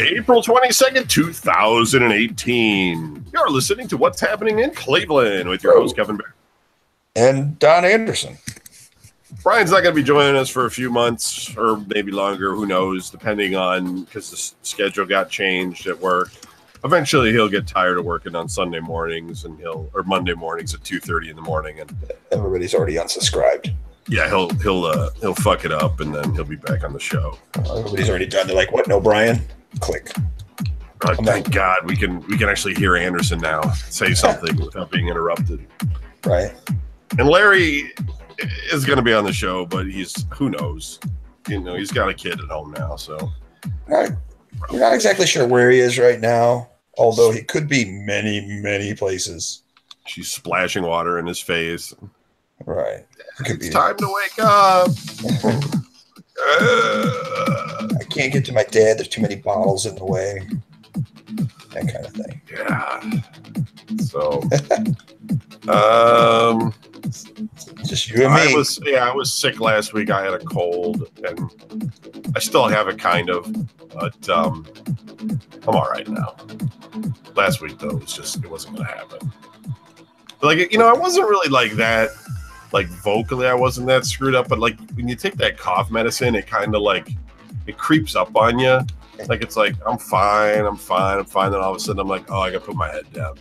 April 22nd, 2018. You're listening to What's Happening in Cleveland with your host, Kevin Bear. And Don Anderson. Brian's not going to be joining us for a few months or maybe longer. Who knows, depending on, because the schedule got changed at work. Eventually, he'll get tired of working on Sunday mornings or Monday mornings at 2:30 in the morning. And everybody's already unsubscribed. Yeah, he'll fuck it up, and then he'll be back on the show. Everybody's already done. They're like, "What? No, Brian." Click. Thank God we can actually hear Anderson now say something without being interrupted. Right. And Larry is going to be on the show, but who knows? He's got a kid at home now, so we're not exactly sure where he is right now. Although he could be many, many places. She's splashing water in his face. Right. It's time to wake up. I can't get to my dad. There's too many bottles in the way. That kind of thing. Yeah. So, just you and me. I was sick last week. I had a cold, and I still have it kind of, but I'm all right now. Last week though, it wasn't going to happen. Like, I wasn't really like that. Like vocally, I wasn't that screwed up, but like when you take that cough medicine, it kind of like it creeps up on you. Like it's like I'm fine. Then all of a sudden, I'm like, oh, I gotta put my head down.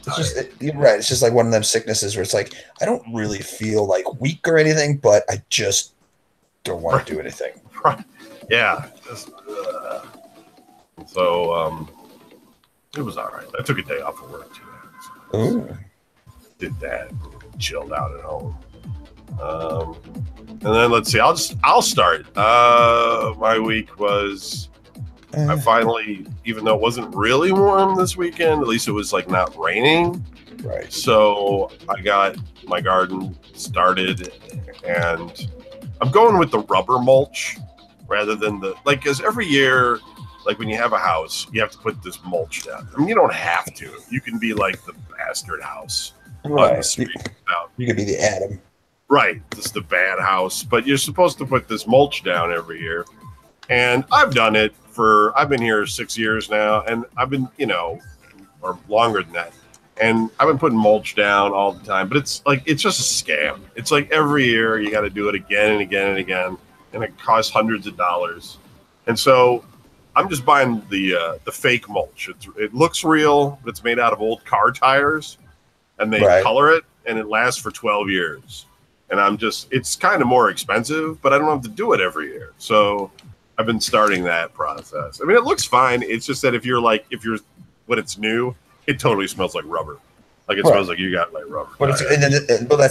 You're right. It's just like one of them sicknesses where it's like I don't really feel like weak or anything, but I just don't want to do anything. Right. Yeah. So it was all right. I took a day off of work today. So did that. Chilled out at home. And then let's see. I'll start. My week was. I finally, even though it wasn't really warm this weekend, at least it was like not raining. Right. So I got my garden started, and I'm going with the rubber mulch rather than because every year, like when you have a house, you have to put this mulch down. I mean, you don't have to. You can be like the bastard house. Right. You could be the Adam. Right. This is the bad house, but you're supposed to put this mulch down every year. And I've done it I've been here 6 years now, and I've been, or longer than that. And I've been putting mulch down all the time, but it's just a scam. It's like every year you got to do it again and again and again, and it costs hundreds of dollars. And so I'm just buying the fake mulch. It looks real, but it's made out of old car tires, and they color it, and it lasts for 12 years. And it's kind of more expensive, but I don't have to do it every year. So I've been starting that process. I mean, it looks fine. It's just that when it's new, it totally smells like rubber. Like it smells like you got like rubber. But that's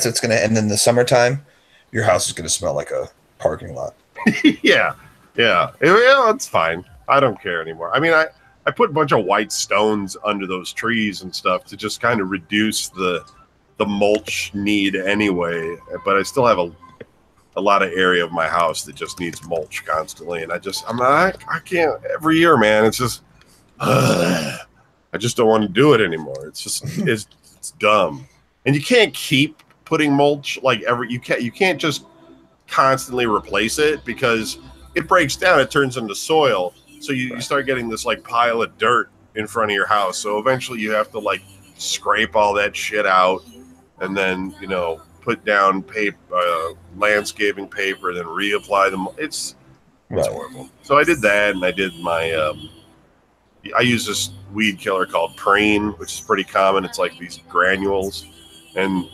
what's going to end in the summertime. Your house is going to smell like a parking lot. Yeah. It's fine. I don't care anymore. I mean, I put a bunch of white stones under those trees and stuff to just kind of reduce the mulch need anyway. But I still have a lot of area of my house that just needs mulch constantly, and I can't every year, man. It's just I just don't want to do it anymore. It's just it's dumb, and you can't keep putting mulch you can't just constantly replace it because it breaks down. It turns into soil, so you start getting this like pile of dirt in front of your house. So eventually, you have to like scrape all that shit out, and then put down landscaping paper, then reapply them. It's horrible. So I did that, and I did my. I use this weed killer called Preen, which is pretty common. It's like these granules, and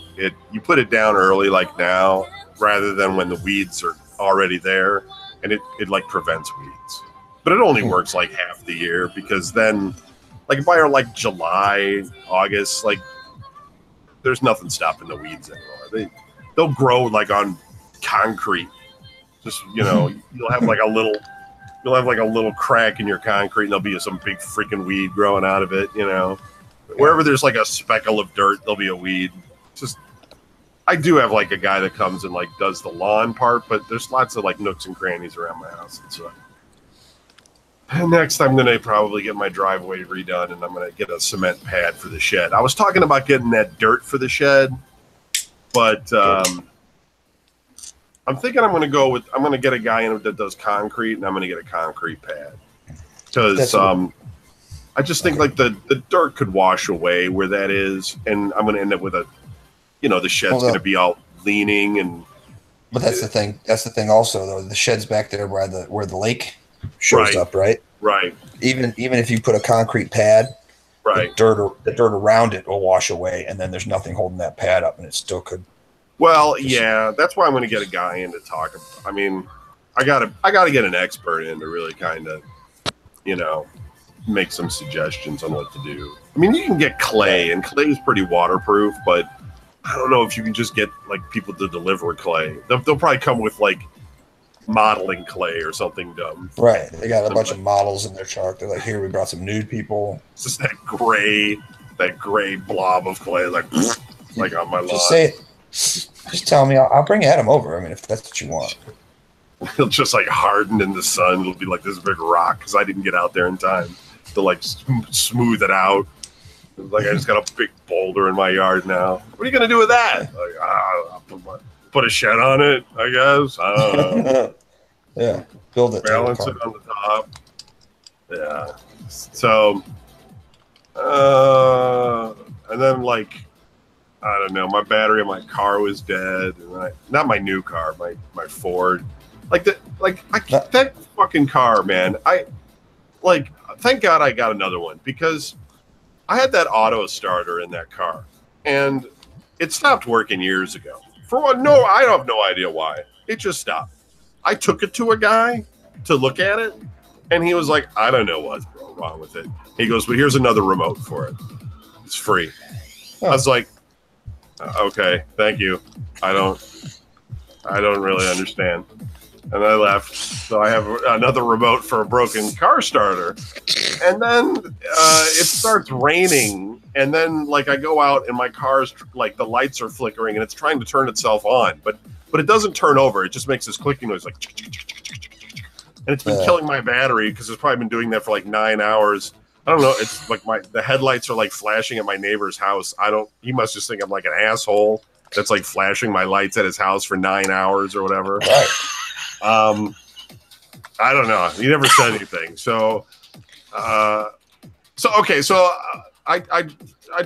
you put it down early, like now, rather than when the weeds are already there, and it like prevents weeds. But it only works like half the year because then, like by like July, August, like there's nothing stopping the weeds anymore. They'll grow like on concrete. Just you'll have like a little crack in your concrete, and there'll be some big freaking weed growing out of it. Wherever there's like a speckle of dirt, there'll be a weed. I do have like a guy that comes and like does the lawn part, but there's lots of like nooks and crannies around my house. And next, I'm going to probably get my driveway redone, and I'm going to get a cement pad for the shed. I was talking about getting that dirt for the shed, but I'm thinking I'm going to get a guy in that does concrete, and I'm going to get a concrete pad. Because I just think like the dirt could wash away where that is, and I'm going to end up with a, the shed's going to be all leaning and. But that's the thing. That's the thing. Also, though, the shed's back there where the lake shows up, right? Right. Even if you put a concrete pad, right, the dirt around it will wash away, and then there's nothing holding that pad up, and it still could. Well, yeah, that's why I'm going to get a guy in to talk. I mean, I gotta get an expert in to really kind of, make some suggestions on what to do. I mean, you can get clay, and clay is pretty waterproof, but I don't know if you can just get like people to deliver clay. They'll probably come with like modeling clay or something dumb. Right. They got a bunch of models in their truck. They're like, here, we brought some nude people. It's just that gray blob of clay, like on my lawn. Just say it. Just tell me. I'll bring Adam over. I mean, if that's what you want. It'll just like harden in the sun. It'll be like this big rock because I didn't get out there in time to like smooth it out. Like I just got a big boulder in my yard now. What are you gonna do with that? Like, I'll put a shed on it, I guess. I don't know. Yeah, build it. Balance it on the top. Yeah. So, and then like, I don't know. My battery in my car was dead, and not my new car, my Ford. That fucking car, man. Thank God I got another one because I had that auto starter in that car, and it stopped working years ago. For one, no, I have no idea why. It just stopped. I took it to a guy to look at it, and he was like, I don't know what's wrong with it. He goes, well, here's another remote for it. It's free. I was like, okay, thank you. I don't really understand. And I left. So I have another remote for a broken car starter. And then it starts raining. And then like I go out and my car's like the lights are flickering and it's trying to turn itself on. But it doesn't turn over. It just makes this clicking noise like. And it's been killing my battery because it's probably been doing that for like 9 hours. I don't know. It's like the headlights are like flashing at my neighbor's house. He must just think I'm like an asshole that's like flashing my lights at his house for 9 hours or whatever. Right. I don't know. He never said anything. So I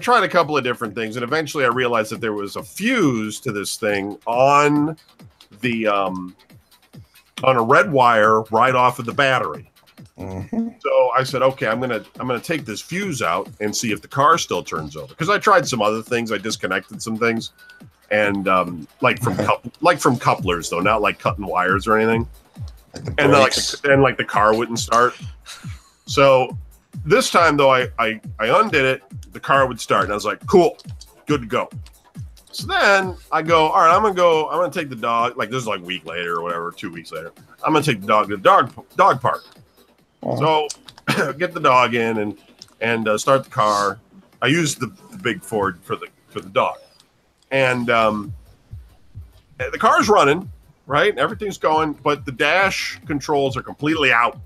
tried a couple of different things, and eventually I realized that there was a fuse to this thing on the on a red wire right off of the battery. Mm-hmm. So I said, okay, I'm gonna take this fuse out and see if the car still turns over. Because I tried some other things. I disconnected some things, and like from couplers though, not like cutting wires or anything. And then the car wouldn't start. So this time though, I undid it. The car would start, and I was like, cool, good to go. So then I go, all right, I'm gonna take the dog. Like this is like a week later or whatever, 2 weeks later. I'm gonna take the dog to the dog park. So get the dog in and start the car. I used the big Ford for the dog, and the car's running, right? Everything's going, but the dash controls are completely out.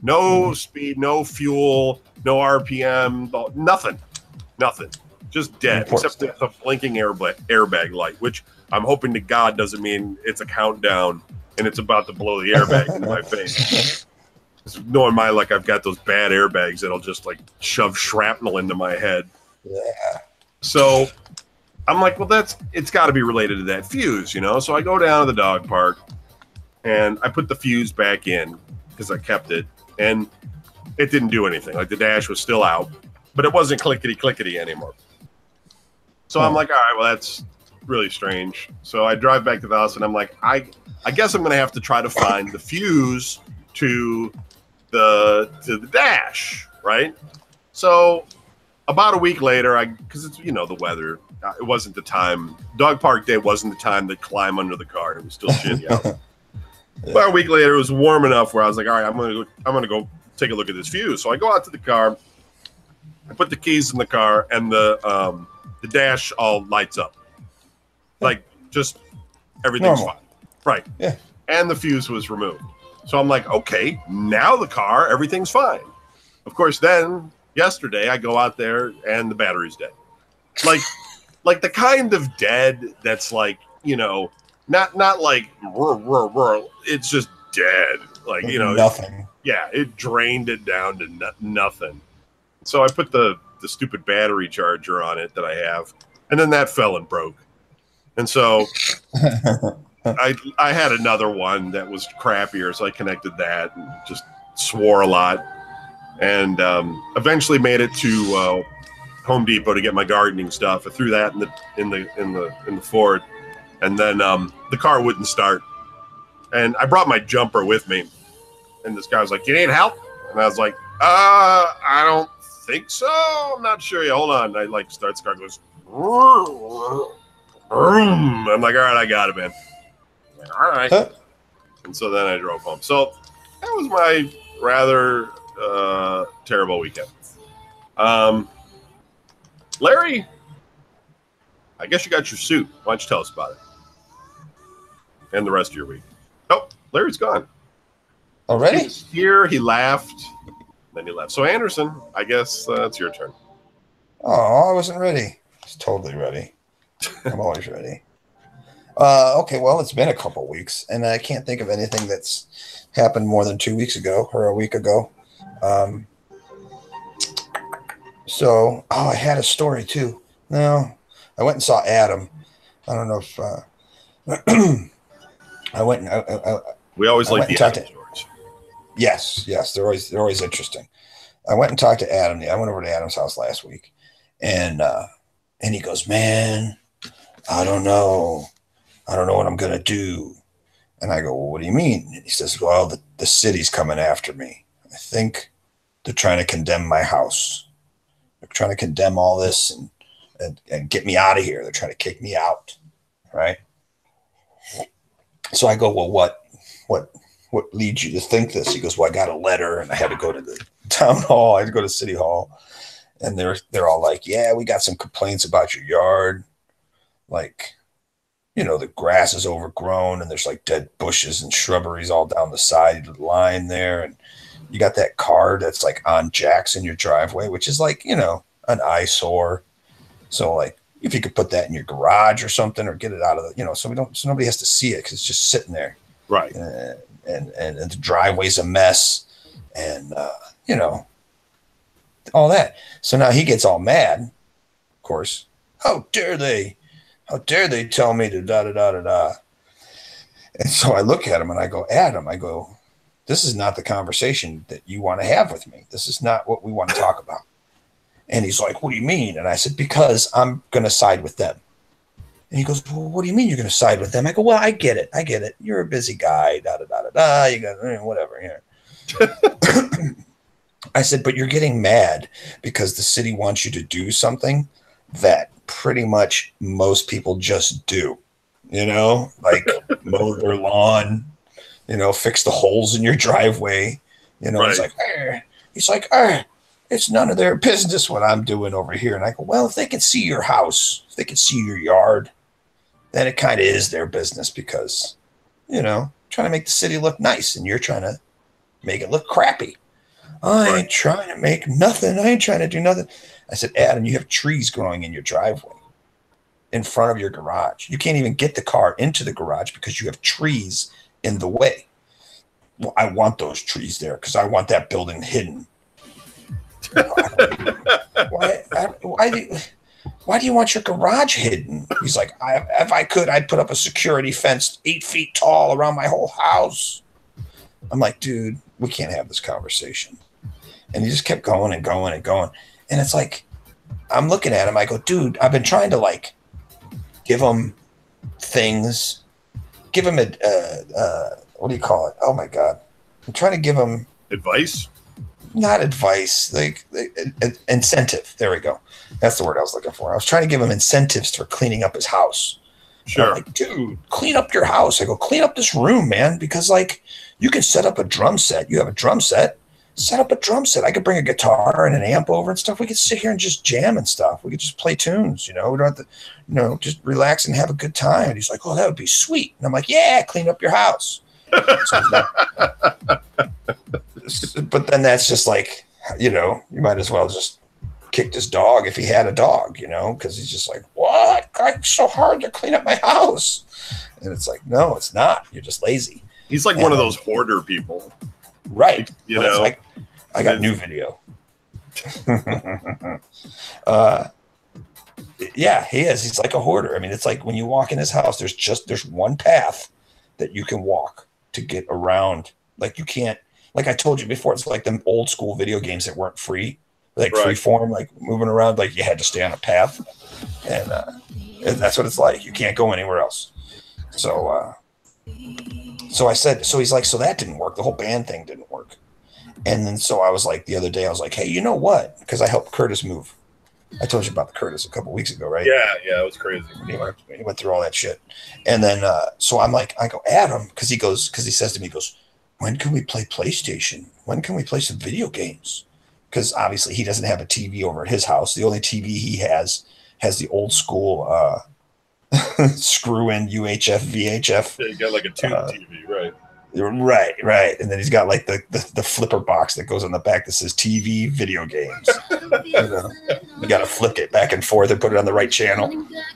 No speed, no fuel, no RPM, nothing, just dead. Except the blinking airbag light, which I'm hoping to God doesn't mean it's a countdown and it's about to blow the airbag into my face. Knowing my luck, I've got those bad airbags that'll just like shove shrapnel into my head. Yeah. So I'm like, well, it's got to be related to that fuse, So I go down to the dog park and I put the fuse back in because I kept it, and it didn't do anything. Like the dash was still out, but it wasn't clickety anymore. So I'm like, all right, well, that's really strange. So I drive back to the house and I'm like, I guess I'm going to have to try to find the fuse to the dash, right? So about a week later, because it's the weather, it wasn't the time. Dog park day wasn't the time to climb under the car. It was still shitty out. About a week later, it was warm enough where I was like, all right, I'm gonna go take a look at this fuse. So I go out to the car, I put the keys in the car, and the dash all lights up, like just everything's fine, right? Yeah. And the fuse was removed. So I'm like, okay, now the car, everything's fine. Of course, then yesterday I go out there and the battery's dead. Like the kind of dead that's like, not like it's just dead. Like, nothing. Yeah, it drained it down to nothing. so I put the stupid battery charger on it that I have, and then that fell and broke. And so I had another one that was crappier, so I connected that and just swore a lot, and eventually made it to Home Depot to get my gardening stuff. I threw that in the Ford, and then the car wouldn't start. And I brought my jumper with me, and this guy was like, "You need help?" And I was like, I don't think so. I'm not sure. Yeah, hold on. I like starts the car, goes, I'm like, all right, I got it, man. Like, all right. Huh? And so then I drove home. So that was my rather terrible weekend. Larry, I guess you got your suit. Why don't you tell us about it? And the rest of your week. Oh, Larry's gone. Already? He was here, he laughed, then he left. So Anderson, I guess it's your turn. Oh, I wasn't ready. I was totally ready. I'm always ready. Okay, well, it's been a couple weeks, and I can't think of anything that's happened more than 2 weeks ago or a week ago. So, I had a story too. No, I went and saw Adam. I don't know if I went and we always like the Adam stories. Yes, they're always interesting. I went and talked to Adam. I went over to Adam's house last week, and he goes, "Man, I don't know what I'm gonna do." And I go, "Well, what do you mean?" And he says, "Well, the city's coming after me. I think they're trying to condemn my house. They're trying to condemn all this and get me out of here. They're trying to kick me out, right?" So I go, "Well, what leads you to think this?" He goes, "Well, I got a letter, and I had to go to the town hall. I had to go to City Hall, and they're all like, 'Yeah, we got some complaints about your yard, like, the grass is overgrown, and there's like dead bushes and shrubberies all down the side of the line there, and you got that car that's like on jacks in your driveway, which is like, an eyesore. So like, if you could put that in your garage or something, or get it out of the, so nobody has to see it because it's just sitting there, right? And the driveway's a mess, and all that. So now he gets all mad, of course. How dare they tell me to da da da da da? And so I look at him and I go, "Adam, this is not the conversation that you want to have with me. This is not what we want to talk about." And he's like, "What do you mean?" And I said, "Because I'm going to side with them." And he goes, "Well, what do you mean you're going to side with them?" I go, "Well, I get it. You're a busy guy, da da da da da. You got whatever here." I said, "But you're getting mad because the city wants you to do something that pretty much most people just do, like mow their lawn, fix the holes in your driveway. Right. He's like, it's none of their business what I'm doing over here." And I go, "Well, if they can see your house, if they can see your yard, then it kind of is their business because, trying to make the city look nice and you're trying to make it look crappy. I ain't trying to make nothing. I ain't trying to do nothing." I said, "Adam, you have trees growing in your driveway in front of your garage. You can't even get the car into the garage because you have trees in the way." "Well, I want those trees there because I want that building hidden." Why do you want your garage hidden? He's like, if I could, I'd put up a security fence 8 feet tall around my whole house. I'm like, "Dude, we can't have this conversation." And he just kept going and going and going. And it's like, I'm looking at him. I go, "Dude, I've been trying to like give him things, give him what do you call it? Oh my God. I'm trying to give him advice. Not advice, like incentive. There we go. That's the word I was looking for. I was trying to give him incentives for cleaning up his house. Sure. I'm like, "Dude, clean up your house." I go, "Clean up this room, man, because like you can set up a drum set. You have a drum set. Set up a drum set. I could bring a guitar and an amp over and stuff. We could sit here and just jam and stuff. We could just play tunes, We don't have to, just relax and have a good time." And he's like, "Oh, that would be sweet." And I'm like, "Yeah, clean up your house." But then that's just like, you might as well just kick this dog if he had a dog, because he's just like, "What? It's so hard to clean up my house." And it's like, no, it's not. You're just lazy. He's like one of those hoarder people. Right. Like, I got new video. Yeah, he is. He's like a hoarder. I mean, it's like when you walk in his house, there's one path that you can walk to get around. Like you can't, like I told you before, it's like them old school video games that weren't free, like free form, like moving around, like you had to stay on a path. And that's what it's like. You can't go anywhere else. So I said, so he's like, so that didn't work. The whole band thing didn't work. And then so I was like, the other day, I was like, hey, you know what? Because I helped Curtis move. I told you about the Curtis a couple weeks ago, right? Yeah, it was crazy. He went through all that shit. And then, so I'm like, I go, Adam, because he says to me, he goes, when can we play PlayStation? When can we play some video games? Because obviously he doesn't have a TV over at his house. The only TV he has the old school screw in UHF, VHF. Yeah, you got like a tube TV, right? Right. And then he's got like the flipper box that goes on the back that says TV video games. You got to flip it back and forth and put it on the right channel.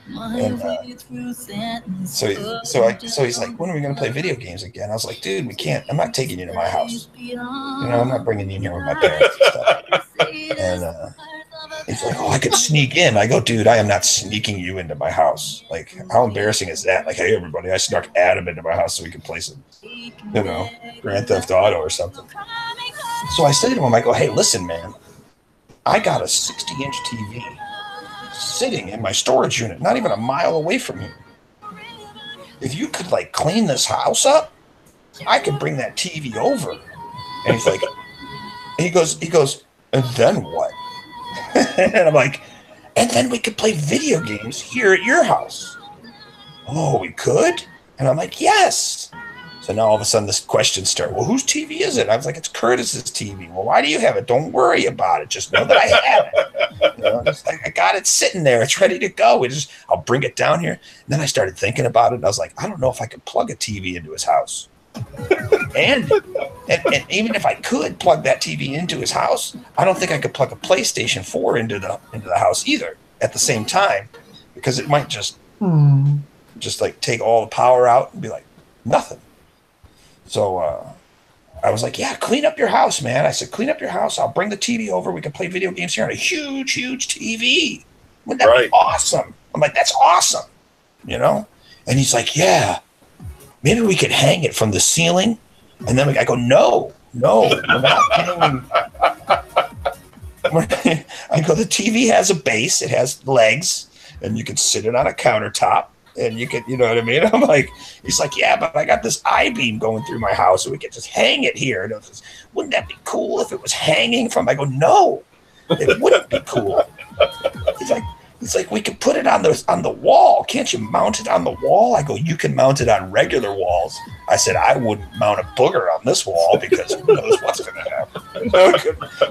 And so he's like, when are we going to play video games again? I was like, dude, we can't. I'm not taking you to my house. I'm not bringing you in here with my parents and stuff. And he's like, oh, I could sneak in. I go, dude, I am not sneaking you into my house. Like, how embarrassing is that? Like, hey, everybody, I snuck Adam into my house so we could play some, Grand Theft Auto or something. So I say to him, I go, hey, listen, man, I got a 60-inch TV sitting in my storage unit, not even a mile away from you. If you could, like, clean this house up, I could bring that TV over. And he's like, he goes, and then what? And I'm like, and then we could play video games here at your house. Oh, we could? And I'm like, yes. So now all of a sudden this question starts. Well, whose TV is it? I was like, it's Curtis's TV. Well, why do you have it? Don't worry about it. Just know that I have it. Just like, I got it sitting there. It's ready to go. I'll bring it down here. And then I started thinking about it. And I was like, I don't know if I could plug a TV into his house. And even if I could plug that TV into his house, I don't think I could plug a PlayStation 4 into the house either at the same time, because it might just like take all the power out and be like nothing. So I was like, yeah, clean up your house, man. I said, clean up your house. I'll bring the TV over. We can play video games here on a huge, huge TV. Wouldn't that be awesome? I'm like, that's awesome. And he's like, yeah, maybe we could hang it from the ceiling. And then I go, no, we're not hanging. I go, the TV has a base. It has legs, and you can sit it on a countertop. And you could, you know what I mean? I'm like, he's like, yeah, but I got this I-beam going through my house, so we could just hang it here. And wouldn't that be cool if it was hanging from? I go, no, it wouldn't be cool. He's like, we could put it on the wall. Can't you mount it on the wall? I go, you can mount it on regular walls. I said, I wouldn't mount a booger on this wall because who knows what's going to happen.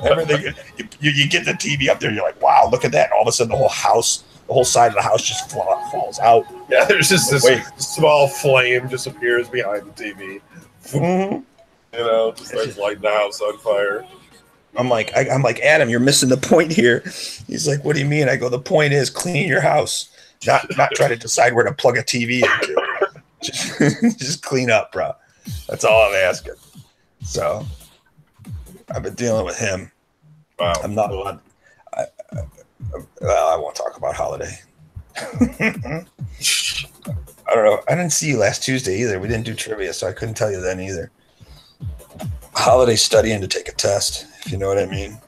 Everything, you get the TV up there, you're like, wow, look at that. And all of a sudden, the whole side of the house just falls out. Yeah, there's just this small flame just appears behind the TV. Mm-hmm. Just like lighting the house on fire. I'm like, Adam, you're missing the point here. He's like, what do you mean? I go, the point is clean your house, not try to decide where to plug a TV into. Just clean up, bro. That's all I'm asking. So I've been dealing with him. Wow. I'm not allowed. I won't talk about holiday. I don't know. I didn't see you last Tuesday either. We didn't do trivia, so I couldn't tell you then either. Holiday studying to take a test, if you know what I mean.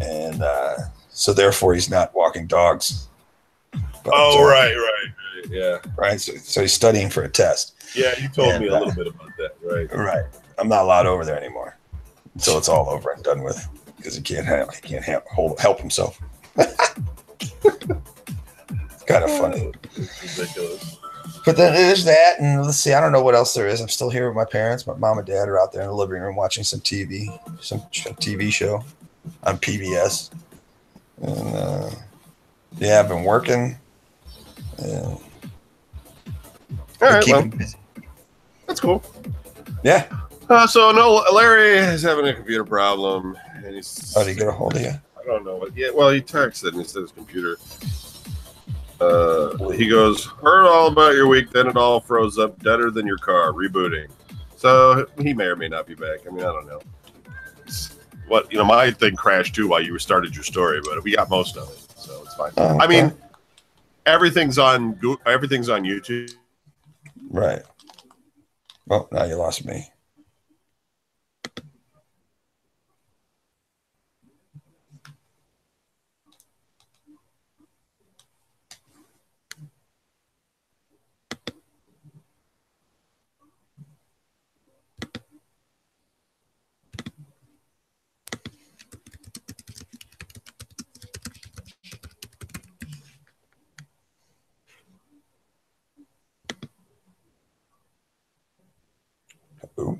And so therefore he's not walking dogs. But, right. Yeah. Right. So he's studying for a test. Yeah, you told me a little bit about that, right? Right. I'm not allowed over there anymore. So it's all over and done with because he can't help himself. It's kind of funny. It's ridiculous. But then there's that, and let's see, I don't know what else there is. I'm still here with my parents. My mom and dad are out there in the living room watching some TV show on PBS. And yeah, I've been working. All right, well, busy. That's cool. Yeah. So no, Larry is having a computer problem, and he's. How did he get a hold of you? I don't know. Yeah, well, he texted and he said his computer. He goes, heard all about your week, then it all froze up, deader than your car, rebooting. So he may or may not be back. I mean, I don't know. what my thing crashed too while you started your story, but we got most of it, so it's fine. Oh, okay. I mean, everything's on YouTube. Right. Oh, now you lost me. Ooh.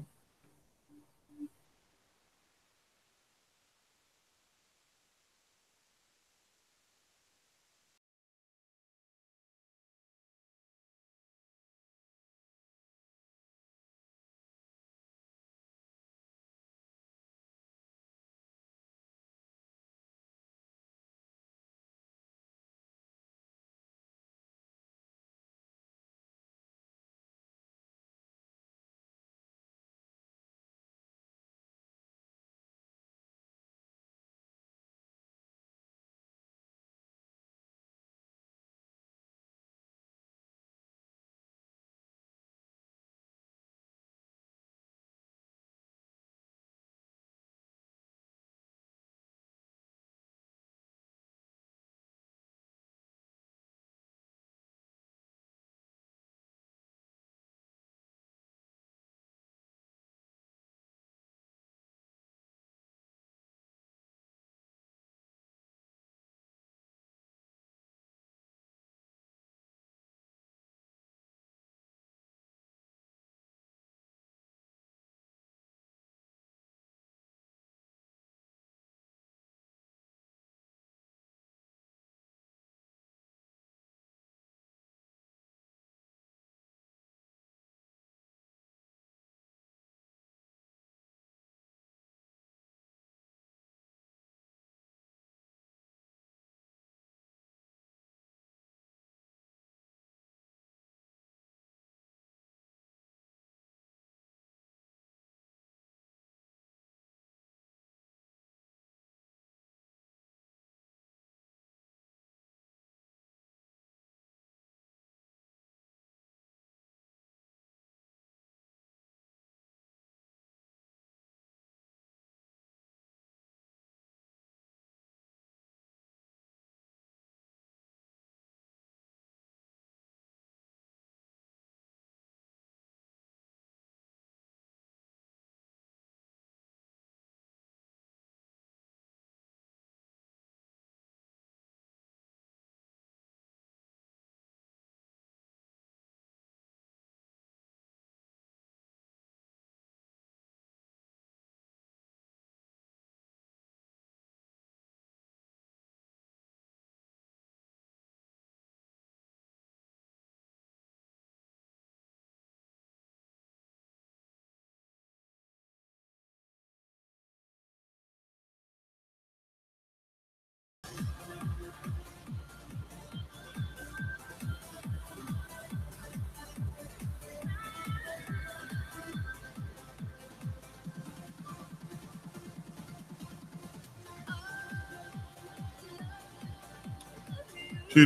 I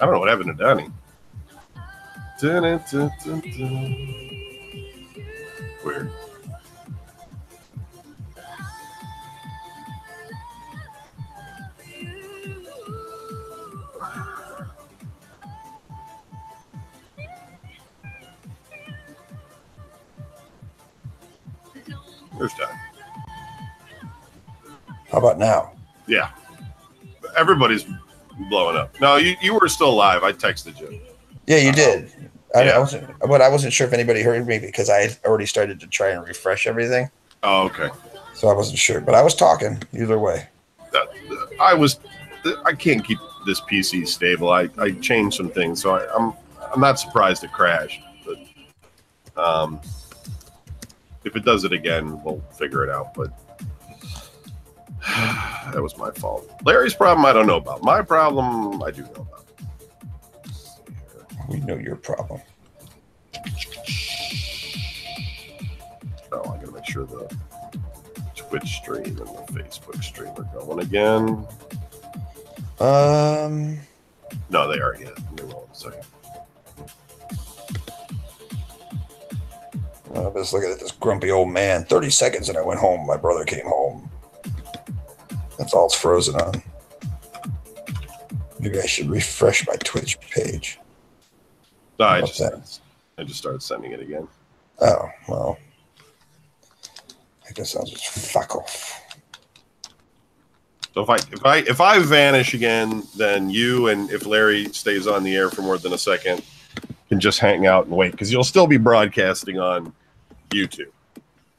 don't know what happened to Donnie. Weird. There's Donnie. How about now? Yeah. Everybody's blowing up. No, you were still alive. I texted you. Yeah, you did. Yeah. I wasn't sure if anybody heard me because I had already started to try and refresh everything. Oh, okay. So I wasn't sure, but I was talking either way. I can't keep this PC stable. I changed some things, so I'm not surprised it crashed. But if it does it again, we'll figure it out. But that was my fault. Larry's problem, I don't know about. My problem, I do know about. We know your problem. Oh, I gotta make sure the Twitch stream and the Facebook stream are going again. No, they are yet. They won't. Sorry. I'm just looking at this grumpy old man. 30 seconds and I went home. My brother came home. That's all it's frozen on. Maybe I should refresh my Twitch page. No, I just started sending it again. Oh, well. I guess I'll just fuck off. So if I vanish again, then you and if Larry stays on the air for more than a second, can just hang out and wait because you'll still be broadcasting on YouTube,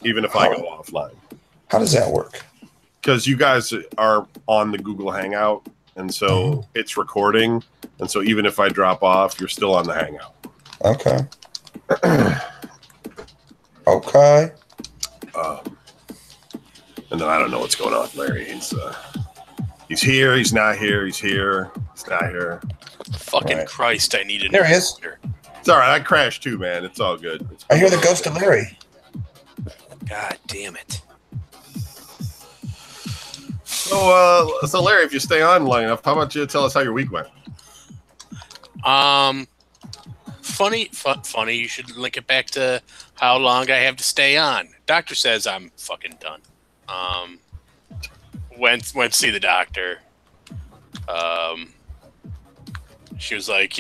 even if I go offline. How does that work? Because you guys are on the Google Hangout, and so it's recording, and so even if I drop off, you're still on the Hangout. Okay. Okay. And then I don't know what's going on with Larry. He's here. He's not here. He's here. He's not here. Fucking right. Christ! I need a There he is. It's all right. I crashed too, man. It's all good. I hear the ghost of Larry. God damn it. So Larry, if you stay on long enough, how about you tell us how your week went? Funny. You should link it back to how long I have to stay on. Doctor says I'm fucking done. Went to see the doctor. She was like,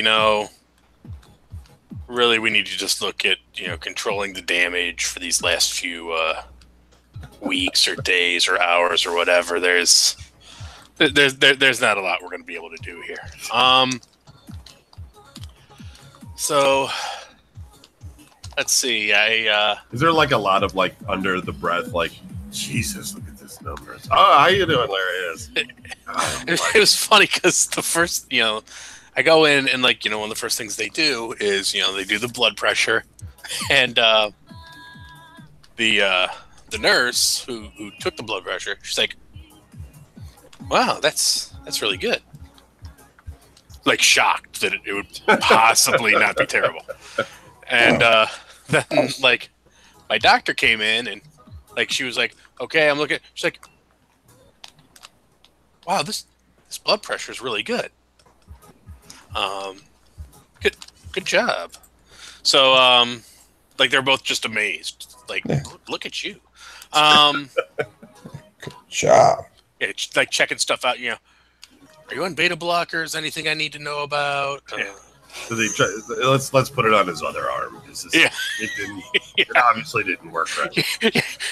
really, we need to just look at, controlling the damage for these last few weeks or days or hours or whatever. There's not a lot we're going to be able to do here. So let's see. Is there like a lot of like under the breath, like, Jesus, look at this numbers. Oh, how you doing, Larry? It was funny because the first, I go in and like, one of the first things they do is, they do the blood pressure, and the nurse who took the blood pressure, she's like, "Wow, that's really good." Like shocked that it would possibly not be terrible, and then like my doctor came in and like she was like, "Okay, I'm looking." She's like, "Wow, this blood pressure is really good." Good job. So, like they're both just amazed. Like, look at you. Good job. Yeah, like checking stuff out. Are you on beta blockers? Anything I need to know about? So let's put it on his other arm. It obviously didn't work right.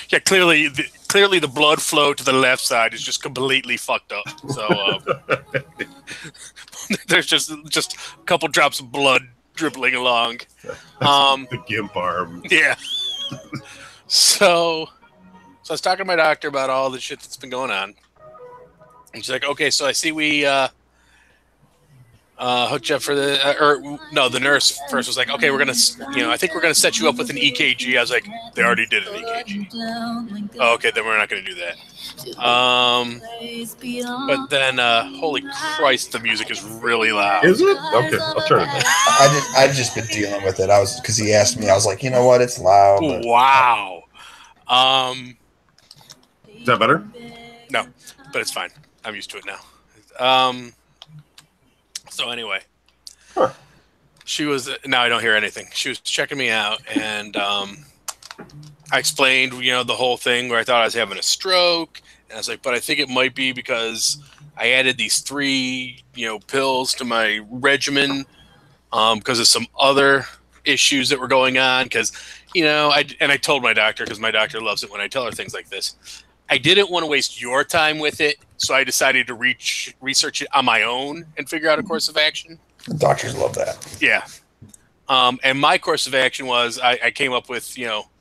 Yeah, clearly the blood flow to the left side is just completely fucked up. So there's just a couple drops of blood dribbling along. The gimp arm. Yeah. So I was talking to my doctor about all the shit that's been going on. And she's like, "Okay, so I see we hooked you up for the nurse first was like, okay, we're gonna, I think we're gonna set you up with an EKG. I was like, they already did an EKG. Oh, okay, then we're not gonna do that. But then, holy Christ, the music is really loud. Is it? Okay, I'll turn it down. I've just been dealing with it. Because he asked me, I was like, you know what, it's loud. But... Wow. Is that better? No, but it's fine. I'm used to it now. So anyway, she was, now I don't hear anything. She was checking me out, and I explained, the whole thing where I thought I was having a stroke, and I was like, but I think it might be because I added these 3, pills to my regimen because of some other issues that were going on. Because, I told my doctor, because my doctor loves it when I tell her things like this. I didn't want to waste your time with it, so I decided to research it on my own and figure out a course of action. Doctors love that. Yeah. And my course of action was I came up with,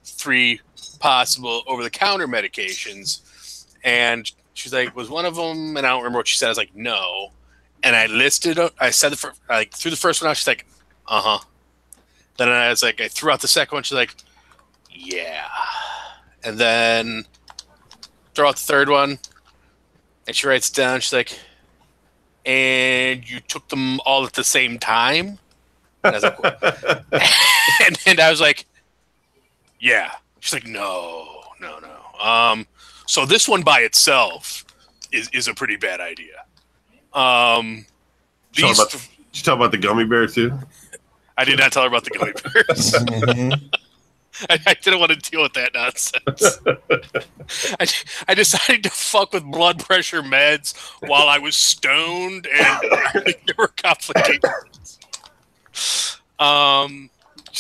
3 possible over-the-counter medications. And she's like, was one of them? And I don't remember what she said. I was like, no. And I said threw the first one out. She's like, uh-huh. Then I was like, I threw out the second one. She's like, yeah. And then... throw out the third one, and she writes down, she's like, and you took them all at the same time? And I was like, and I was like, yeah. She's like, no. So this one by itself is a pretty bad idea. Did you talk about the gummy bear too? I did not tell her about the gummy bears. Mhm. I didn't want to deal with that nonsense. I decided to fuck with blood pressure meds while I was stoned, and there were complications. She's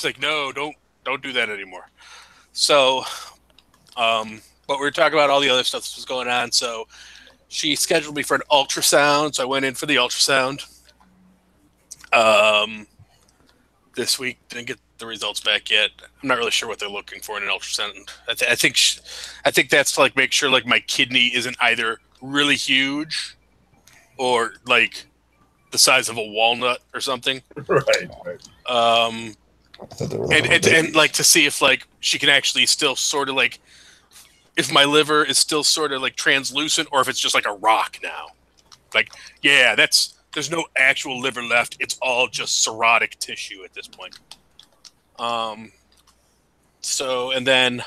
like, no, don't do that anymore. So, but we were talking about all the other stuff that was going on. So she scheduled me for an ultrasound. So I went in for the ultrasound. This week, didn't get the results back yet. I'm not really sure what they're looking for in an ultrasound. I think that's to like make sure like my kidney isn't either really huge or like the size of a walnut or something. Right. And like to see if like she can actually still sort of like if my liver is still sort of like translucent or if it's just like a rock now. Like, yeah, there's no actual liver left. It's all just cirrhotic tissue at this point. So, and then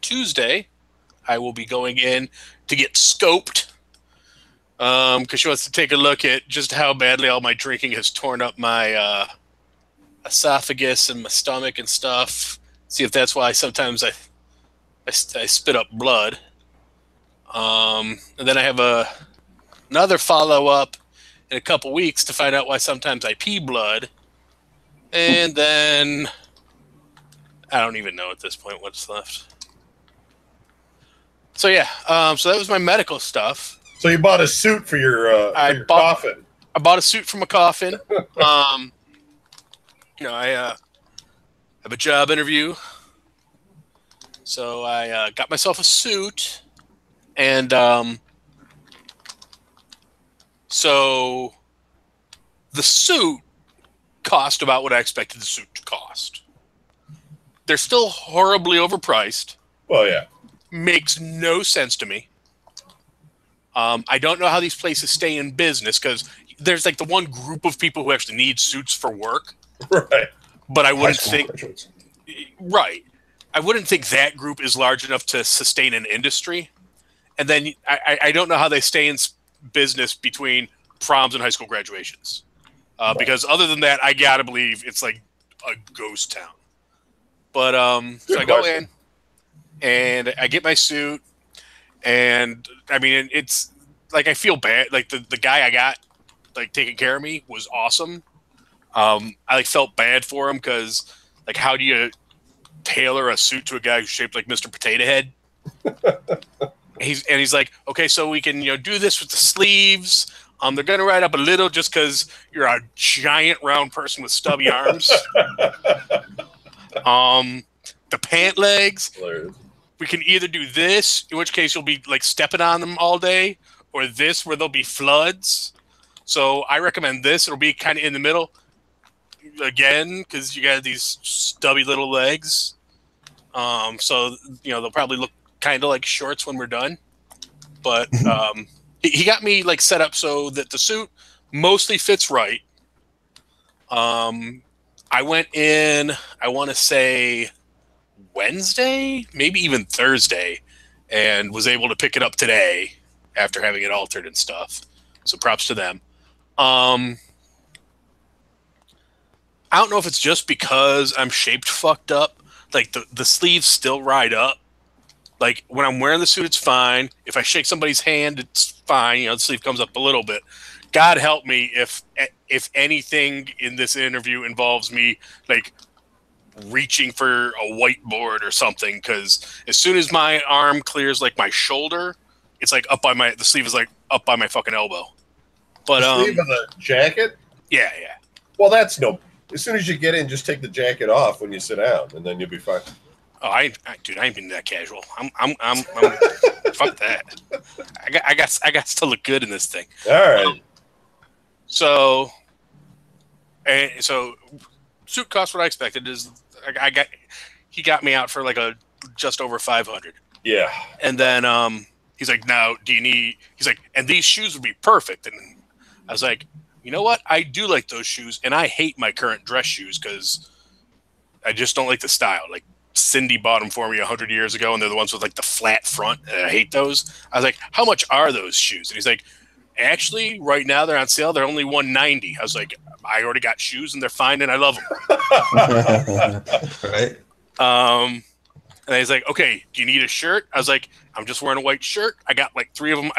Tuesday, I will be going in to get scoped. Because she wants to take a look at just how badly all my drinking has torn up my esophagus and my stomach and stuff. See if that's why sometimes I spit up blood. And then I have another follow-up in a couple weeks to find out why sometimes I pee blood. And then I don't even know at this point what's left. So yeah, so that was my medical stuff. So you bought a suit for your coffin. I bought a suit for my coffin. I have a job interview. So I got myself a suit, and so the suit cost about what I expected the suit to cost. They're still horribly overpriced. Well, yeah. Makes no sense to me. I don't know how these places stay in business because there's like the one group of people who actually need suits for work. Right. But I wouldn't think... Right. I wouldn't think that group is large enough to sustain an industry. And then I don't know how they stay in business between proms and high school graduations. Because other than that, I gotta believe it's like a ghost town. But so I go in and I get my suit, and I mean it's like I feel bad. Like the guy I got like taking care of me was awesome. I like felt bad for him because like how do you tailor a suit to a guy who's shaped like Mr. Potato Head? He's like, okay, so we can do this with the sleeves. They're gonna ride up a little just because you're a giant round person with stubby arms. The pant legs. Hilarious. We can either do this, in which case you'll be like stepping on them all day, or this where there'll be floods. So I recommend this. It'll be kind of in the middle again because you got these stubby little legs. So they'll probably look kind of like shorts when we're done. But he got me like set up so that the suit mostly fits right. I went in, I want to say Wednesday, maybe even Thursday, and was able to pick it up today after having it altered and stuff. So props to them. I don't know if it's just because I'm shaped fucked up. Like the sleeves still ride up. Like when I'm wearing the suit, it's fine. If I shake somebody's hand, it's fine. The sleeve comes up a little bit. God help me if anything in this interview involves me like reaching for a whiteboard or something, because as soon as my arm clears like my shoulder, it's like the sleeve is like up by my fucking elbow. But the sleeve of the jacket? Yeah. Well, that's no. As soon as you get in, just take the jacket off when you sit down, and then you'll be fine. Oh, dude, I ain't been that casual. I'm fuck that. I got to look good in this thing. All right. So suit cost what I expected. He got me out for like just over $500. Yeah. And then he's like, now do you need? He's like, and these shoes would be perfect. And I was like, you know what? I do like those shoes, and I hate my current dress shoes because I just don't like the style. Like Cindy bought them for me 100 years ago, and they're the ones with like the flat front. And I hate those. I was like, how much are those shoes? And he's like, actually, right now they're on sale. They're only $190. I was like, I already got shoes, and they're fine, and I love them. Right. And he's like, okay, do you need a shirt? I was like, I'm just wearing a white shirt. I got like 3 of them.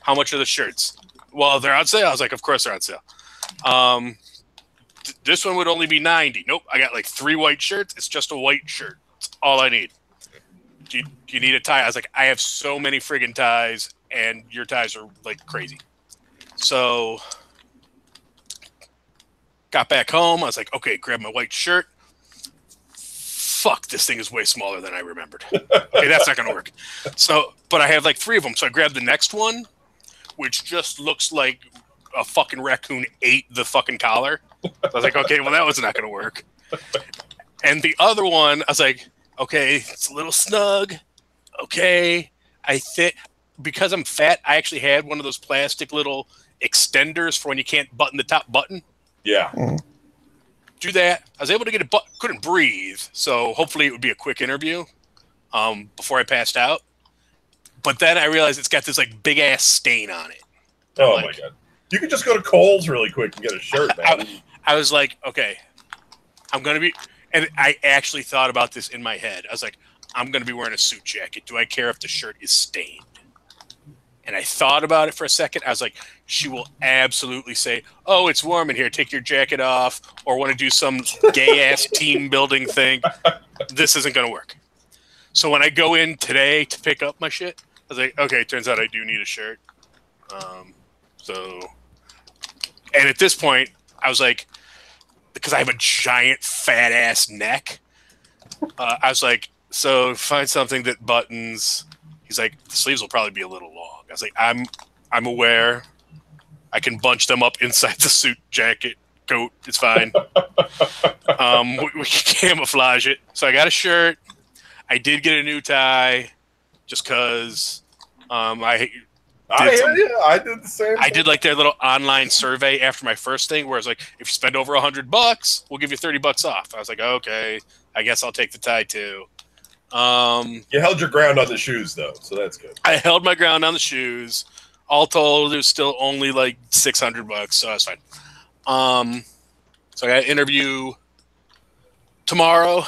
How much are the shirts? Well, they're on sale. I was like, of course they're on sale. This one would only be $90. Nope, I got like 3 white shirts. It's just a white shirt. That's all I need. Do you need a tie? I was like, I have so many friggin' ties, and your ties are like crazy. So got back home. I was like, okay, grab my white shirt. Fuck, this thing is way smaller than I remembered. Okay, that's not going to work. So, but I have like 3 of them. So I grabbed the next one, which just looks like a fucking raccoon ate the fucking collar. So I was like, okay, well, that was not going to work. And the other one, I was like, okay, it's a little snug. Okay. I think because I'm fat, I actually had one of those plastic little extenders for when you can't button the top button. Yeah. Do that. I was able to get it, but couldn't breathe. So hopefully it would be a quick interview before I passed out. But then I realized it's got this like big ass stain on it. Oh my God. You could just go to Kohl's really quick and get a shirt, man. I was like, okay, I'm going to be, and I actually thought about this in my head. I was like, I'm going to be wearing a suit jacket. Do I care if the shirt is stained? And I thought about it for a second. I was like, she will absolutely say, oh, it's warm in here. Take your jacket off, or want to do some gay-ass team building thing. This isn't going to work. So when I go in today to pick up my shit, I was like, okay, turns out I do need a shirt. And at this point, I was like, because I have a giant fat-ass neck, I was like, so find something that buttons. He's like, the sleeves will probably be a little long. I was like, I'm aware. I can bunch them up inside the suit jacket coat. It's fine. We can camouflage it. So I got a shirt. I did get a new tie just because I did the same. I did like their little online survey after my first thing where it's like, if you spend over $100, we'll give you $30 off. I was like, okay, I guess I'll take the tie too. You held your ground on the shoes, though, so that's good. I held my ground on the shoes. All told, it was still only like $600, so that's fine. So I got an interview tomorrow.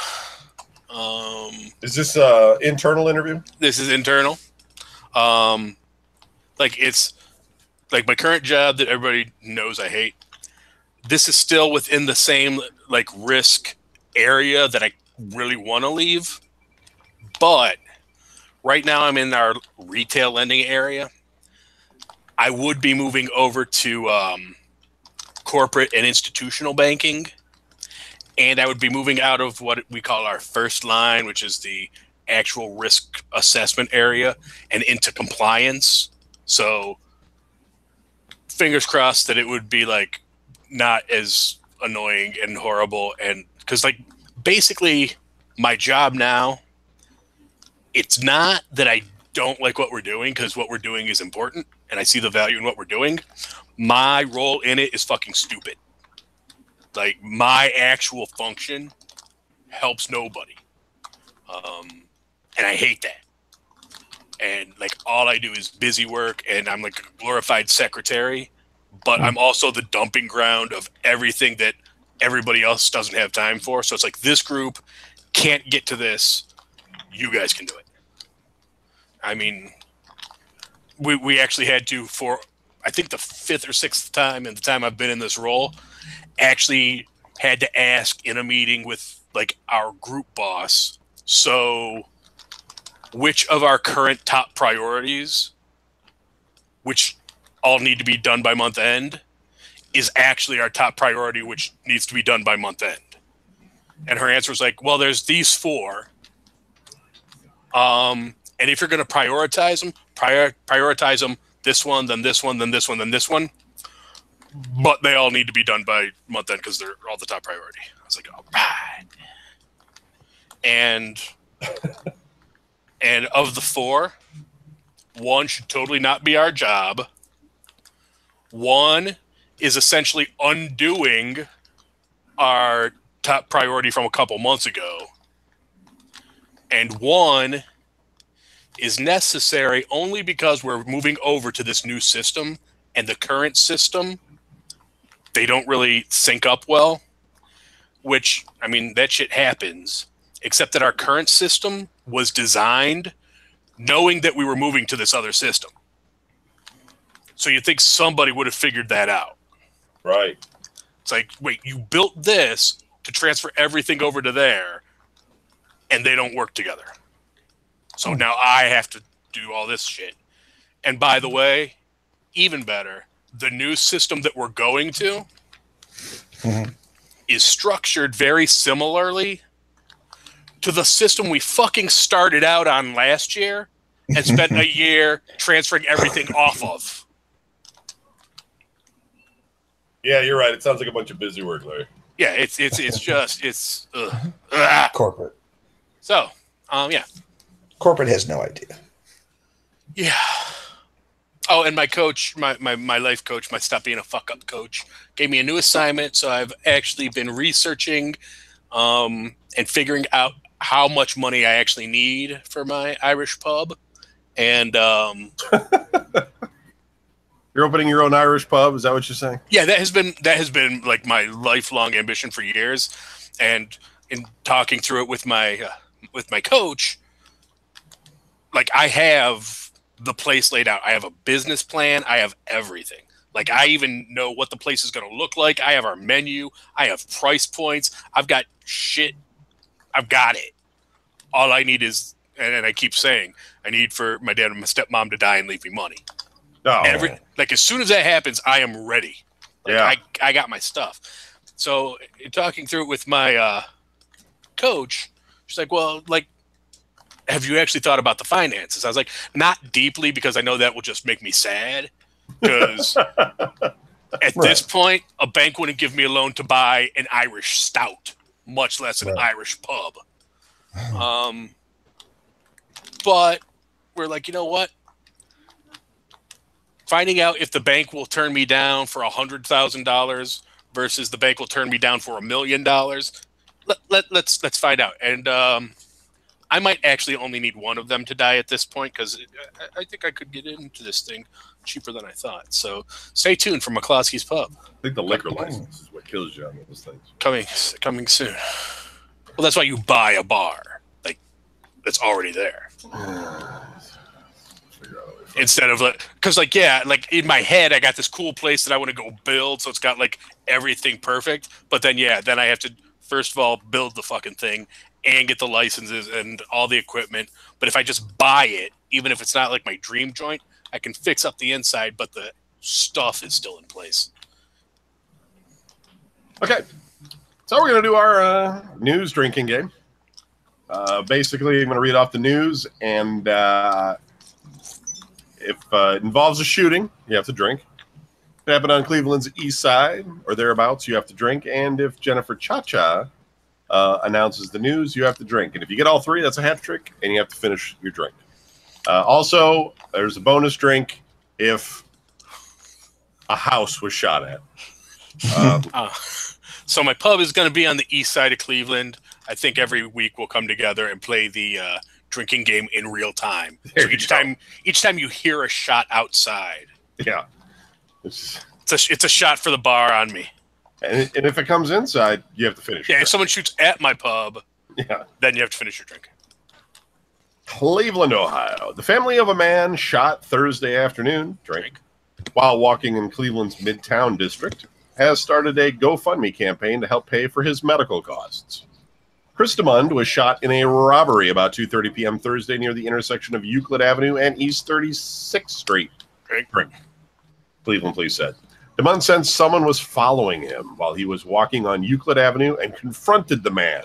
Is this internal interview? This is internal. Like it's like my current job that everybody knows I hate. This is still within the same like risk area that I really want to leave. But right now I'm in our retail lending area. I would be moving over to corporate and institutional banking. And I would be moving out of what we call our first line, which is the actual risk assessment area, and into compliance. So fingers crossed that it would be like not as annoying and horrible. And because like basically my job now, it's not that I don't like what we're doing, because what we're doing is important and I see the value in what we're doing. My role in it is fucking stupid. Like my actual function helps nobody. And I hate that. And like all I do is busy work, and I'm like a glorified secretary, but I'm also the dumping ground of everything that everybody else doesn't have time for. So it's like, this group can't get to this. You guys can do it. I mean, we actually had to, for I think the 5th or 6th time in the time I've been in this role, actually had to ask in a meeting with like our group boss, so which of our current top priorities, which all need to be done by month end, is actually our top priority, which needs to be done by month end. And her answer was like, well, there's these 4. And if you're going to prioritize them, this one, then this one, then this one, then this one. But they all need to be done by month end because they're all the top priority. I was like, all right. And of the 4, 1 should totally not be our job. 1 is essentially undoing our top priority from a couple months ago. And one is necessary only because we're moving over to this new system, and the current system, they don't really sync up well, which, I mean, that shit happens, except that our current system was designed knowing that we were moving to this other system. So you'd think somebody would have figured that out. Right. It's like, wait, you built this to transfer everything over to there, and they don't work together. So now I have to do all this shit. And by the way, even better, the new system that we're going to is structured very similarly to the system we fucking started out on last year and spent a year transferring everything off of. Yeah, you're right. It sounds like a bunch of busy work, Larry. Yeah, it's Corporate. So, yeah. Corporate has no idea. Yeah. Oh, and my coach, my life coach, my stop being a fuck up coach, gave me a new assignment. So I've actually been researching and figuring out how much money I actually need for my Irish pub. And you're opening your own Irish pub. Is that what you're saying? Yeah, that has been like my lifelong ambition for years. And in talking through it with my coach, like I have the place laid out. I have a business plan. I have everything. Like I even know what the place is going to look like. I have our menu. I have price points. I've got shit. I've got it. All I need is, and I keep saying, I need for my dad and my stepmom to die and leave me money. Oh, like as soon as that happens, I am ready. Like, yeah. I got my stuff. So in talking through it with my coach, she's like, well, like, have you actually thought about the finances? I was like, not deeply, because I know that will just make me sad. Because at this point, a bank wouldn't give me a loan to buy an Irish stout, much less an Irish pub. But we're like, you know what? Finding out if the bank will turn me down for $100,000 versus the bank will turn me down for $1 million. Let's find out. And I might actually only need one of them to die at this point, because I think I could get into this thing cheaper than I thought. So stay tuned for McCloskey's Pub. I think the liquor license is what kills you on those things. Coming soon. Well, that's why you buy a bar. Like, it's already there. Instead of like, because like, yeah, like in my head, I got this cool place that I want to go build. So it's got like everything perfect. But then, yeah, then I have to, first of all, build the fucking thing and get the licenses and all the equipment. But if I just buy it, even if it's not like my dream joint, I can fix up the inside, but the stuff is still in place. Okay. So we're going to do our news drinking game. Basically, I'm going to read off the news, and if it involves a shooting, you have to drink. If it happened on Cleveland's east side or thereabouts, you have to drink. And if Jennifer Cha-Cha announces the news, you have to drink. And if you get all three, that's a hat trick, and you have to finish your drink. Also, there's a bonus drink if a house was shot at. So my pub is going to be on the east side of Cleveland. I think every week we'll come together and play the drinking game in real time. So each time you hear a shot outside, yeah, it's a shot for the bar on me. And if it comes inside, you have to finish. Yeah, if someone shoots at my pub, then you have to finish your drink. Cleveland, Ohio. The family of a man shot Thursday afternoon, while walking in Cleveland's Midtown district, has started a GoFundMe campaign to help pay for his medical costs. Chris DeMond was shot in a robbery about 2:30 p.m. Thursday near the intersection of Euclid Avenue and East 36th Street. Cleveland police said. DeMond said someone was following him while he was walking on Euclid Avenue and confronted the man.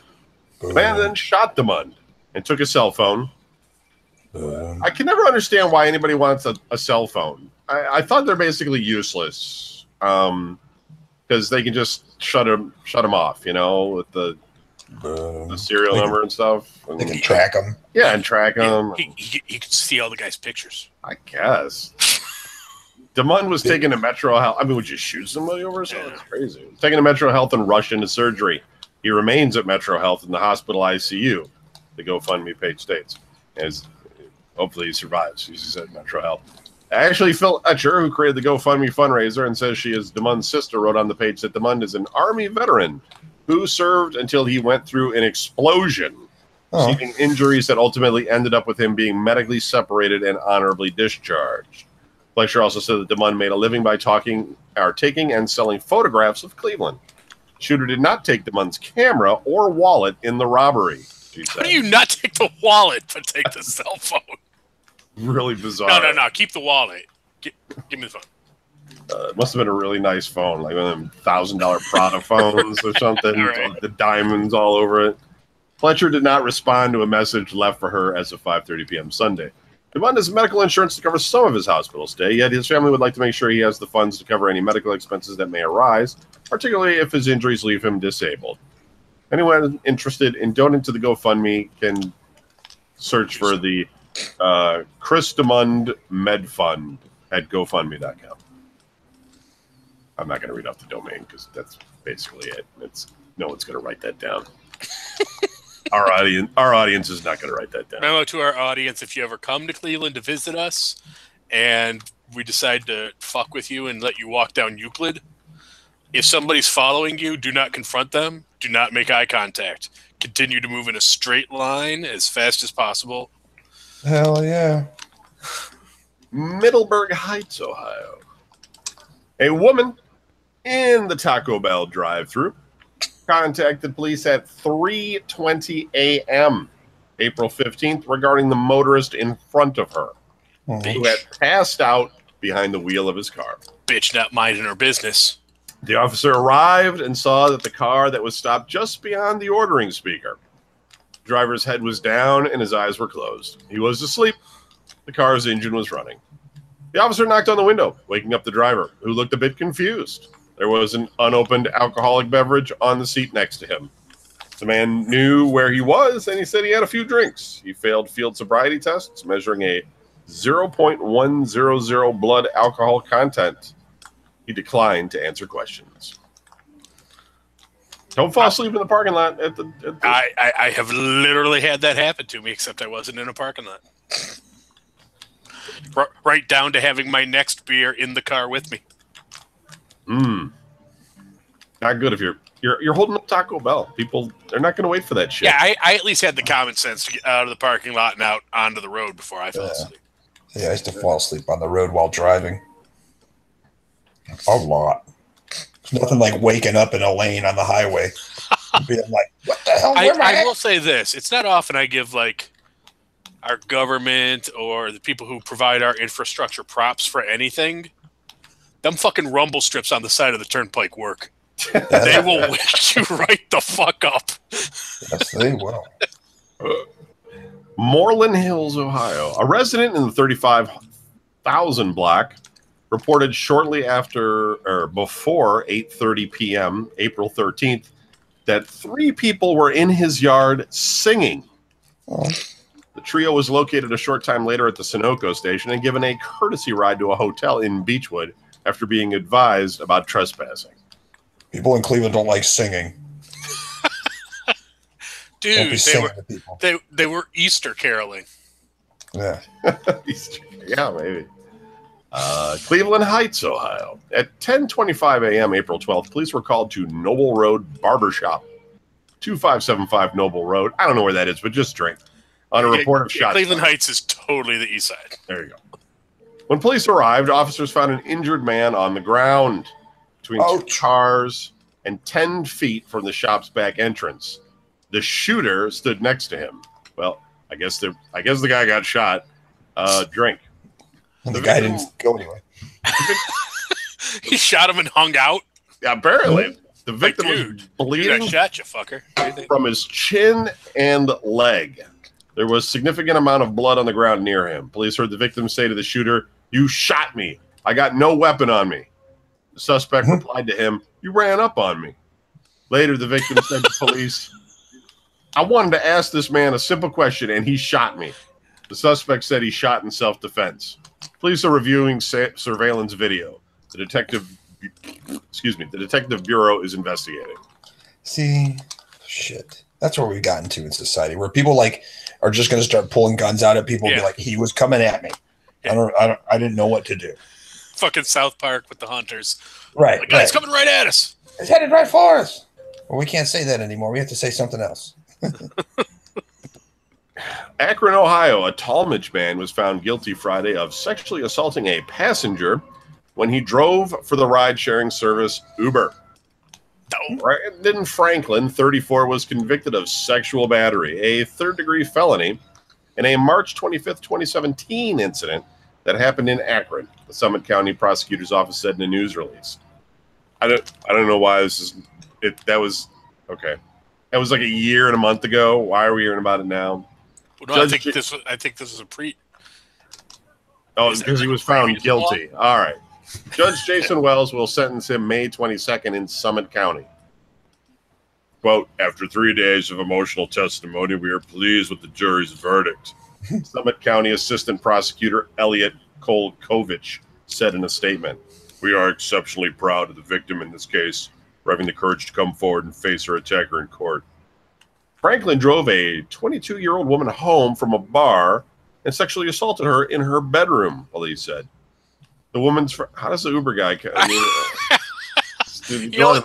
The man then shot DeMond and took his cell phone. I can never understand why anybody wants a cell phone. I thought they're basically useless because they can just shut them off, you know, with the serial number and stuff. They can track them. Yeah, and track them. He can see all the guy's pictures. I guess. DeMond was taken to Metro Health. I mean, would you shoot somebody over something? That's crazy. Taken to Metro Health and rushed into surgery. He remains at Metro Health in the hospital ICU. The GoFundMe page states. As hopefully he survives. He said Metro Health. Actually, Phil Etcher, who created the GoFundMe fundraiser and says she is DeMund's sister, wrote on the page that DeMund is an Army veteran who served until he went through an explosion, receiving injuries that ultimately ended up with him being medically separated and honorably discharged. Fletcher also said that DeMund made a living by taking and selling photographs of Cleveland. The shooter did not take DeMund's camera or wallet in the robbery. How do you not take the wallet but take the cell phone? Really bizarre. No. Keep the wallet. Give me the phone. It must have been a really nice phone, like one of them $1,000 Prada phones or something. Right. The diamonds all over it. Fletcher did not respond to a message left for her as of 5:30 p.m. Sunday. DeMund has medical insurance to cover some of his hospital stay, yet his family would like to make sure he has the funds to cover any medical expenses that may arise, particularly if his injuries leave him disabled. Anyone interested in donating to the GoFundMe can search for the Chris DeMund Med Fund at GoFundMe.com. I'm not going to read off the domain because that's basically it. No one's going to write that down. Our audience is not going to write that down. Memo to our audience: if you ever come to Cleveland to visit us, and we decide to fuck with you and let you walk down Euclid, if somebody's following you, do not confront them. Do not make eye contact. Continue to move in a straight line as fast as possible. Hell yeah. Middleburg Heights, Ohio. A woman in the Taco Bell drive-thru contacted police at 3:20 a.m. April 15th regarding the motorist in front of her who had passed out behind the wheel of his car. Bitch not minding her business. The officer arrived and saw that the car that was stopped just beyond the ordering speaker. The driver's head was down and his eyes were closed. He was asleep. The car's engine was running. The officer knocked on the window, waking up the driver, who looked a bit confused. There was an unopened alcoholic beverage on the seat next to him. The man knew where he was, and he said he had a few drinks. He failed field sobriety tests, measuring a 0.100 blood alcohol content. He declined to answer questions. Don't fall asleep in the parking lot. I have literally had that happen to me, except I wasn't in a parking lot. Right down to having my next beer in the car with me. Not good if you're holding up Taco Bell. People, they're not going to wait for that shit. Yeah, I at least had the common sense to get out of the parking lot and out onto the road before I fell asleep. Yeah, I used to fall asleep on the road while driving. A lot. There's nothing like waking up in a lane on the highway and being like, what the hell? I will say this. It's not often I give like our government or the people who provide our infrastructure props for anything. Them fucking rumble strips on the side of the turnpike work. They will wake you right the fuck up. Yes, they will. Moreland Hills, Ohio. A resident in the 35,000 block reported shortly after or before 8:30 p.m. April 13th that 3 people were in his yard singing. The trio was located a short time later at the Sunoco station and given a courtesy ride to a hotel in Beechwood after being advised about trespassing. People in Cleveland don't like singing. Dude, they were Easter caroling. Yeah. Yeah, maybe. Cleveland Heights, Ohio. At 10:25 a.m. April 12th, police were called to Noble Road Barbershop, 2575 Noble Road. I don't know where that is, but just drink. On a report of shots. Cleveland Heights is totally the east side. There you go. When police arrived, officers found an injured man on the ground between 2 cars and 10 feet from the shop's back entrance. The shooter stood next to him. Well, I guess the guy got shot. Drink. And the guy didn't go anyway. He shot him and hung out? Yeah, apparently. The victim was bleeding. I shot you, fucker. From his chin and leg. There was a significant amount of blood on the ground near him. Police heard the victim say to the shooter, "You shot me. I got no weapon on me." The suspect replied to him, "You ran up on me." Later, the victim said to police, "I wanted to ask this man a simple question, and he shot me." The suspect said he shot in self-defense. Police are reviewing surveillance video. The detective bureau is investigating. See, shit. That's where we've gotten to in society, where people like are just going to start pulling guns out at people and be like, he was coming at me. Yeah. I didn't know what to do. Fucking South Park with the hunters. Right. The guy's coming right at us. He's headed right for us. Well, we can't say that anymore. We have to say something else. Akron, Ohio, a Tallmadge man was found guilty Friday of sexually assaulting a passenger when he drove for the ride-sharing service Uber. Brandon Franklin, 34, was convicted of sexual battery, a third-degree felony, in a March 25th, 2017 incident that happened in Akron. The Summit County Prosecutor's Office said in a news release. I don't know why this is. That was okay. That was like a year and a month ago. Why are we hearing about it now? Well, no, I think this is a pre. Oh, because he was found guilty. All right. Judge Jason Wells will sentence him May 22nd in Summit County. Quote, after 3 days of emotional testimony, we are pleased with the jury's verdict. Summit County Assistant Prosecutor Elliot Kolkovich said in a statement, we are exceptionally proud of the victim in this case for having the courage to come forward and face her attacker in court. Franklin drove a 22-year-old woman home from a bar and sexually assaulted her in her bedroom, police said. The woman's how does the Uber guy?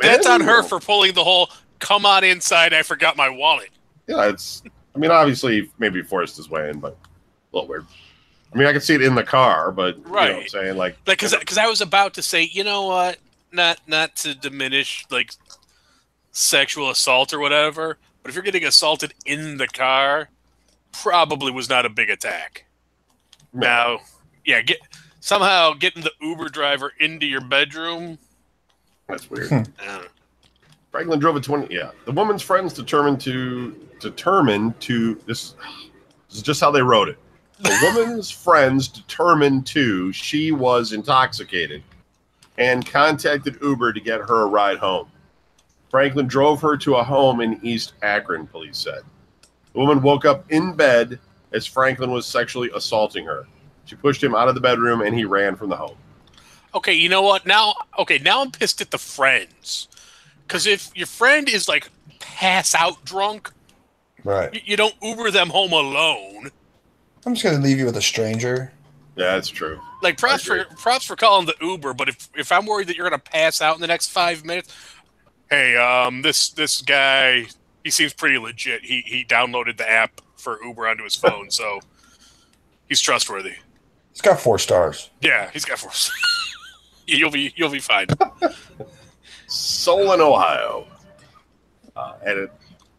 That's on her for pulling the whole "come on inside, I forgot my wallet." Yeah, obviously maybe forced his way in, but a little weird. I mean, I can see it in the car, but right. You know what I'm saying, like because I was about to say, you know what, not to diminish like sexual assault or whatever, but if you're getting assaulted in the car, probably was not a big attack. No. Now, yeah, somehow getting the Uber driver into your bedroom. That's weird. Franklin drove a 20. Yeah, the woman's friends determined to. This is just how they wrote it. The woman's friends determined she was intoxicated and contacted Uber to get her a ride home. Franklin drove her to a home in East Akron, police said. The woman woke up in bed as Franklin was sexually assaulting her. She pushed him out of the bedroom, and he ran from the home. Okay, you know what? Now I'm pissed at the friends. Because if your friend is, like, pass out drunk, right? You don't Uber them home alone. I'm just going to leave you with a stranger. Yeah, that's true. Like, props for calling the Uber, but if I'm worried that you're going to pass out in the next 5 minutes, hey, this guy, he seems pretty legit. He downloaded the app for Uber onto his phone, so he's trustworthy. He's got 4 stars. Yeah, he's got 4 stars. You'll be fine. Solon, Ohio.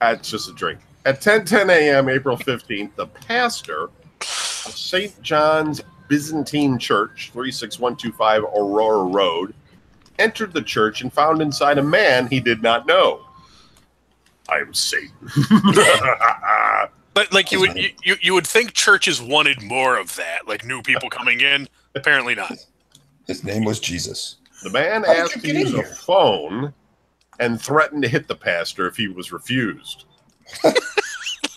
At just a drink. At 10:10 a.m., April 15th, the pastor of St. John's Byzantine Church, 36125 Aurora Road, entered the church and found inside a man he did not know. I am Satan. But like you would think churches wanted more of that, like new people coming in. Apparently not. His name was Jesus. The man asked to use a phone and threatened to hit the pastor if he was refused.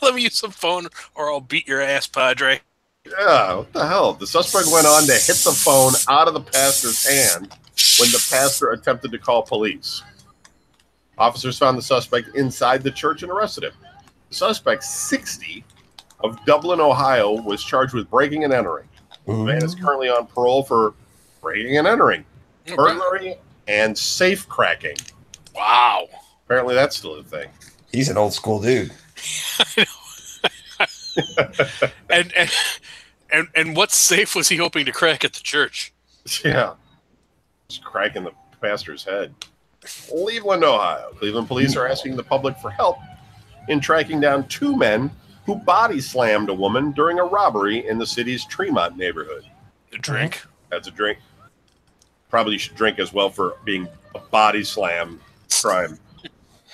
Let me use some phone or I'll beat your ass, Padre. Yeah, what the hell? The suspect went on to hit the phone out of the pastor's hand when the pastor attempted to call police. Officers found the suspect inside the church and arrested him. The suspect, 60, of Dublin, Ohio, was charged with breaking and entering. The man is currently on parole for breaking and entering, burglary, and safe cracking. Wow. Apparently that's still a thing. He's an old school dude. and what safe was he hoping to crack at the church? Yeah. Just cracking the pastor's head. Cleveland, Ohio. Cleveland police are asking the public for help in tracking down 2 men who body slammed a woman during a robbery in the city's Tremont neighborhood. A drink? That's a drink. Probably should drink as well for being a body slam crime.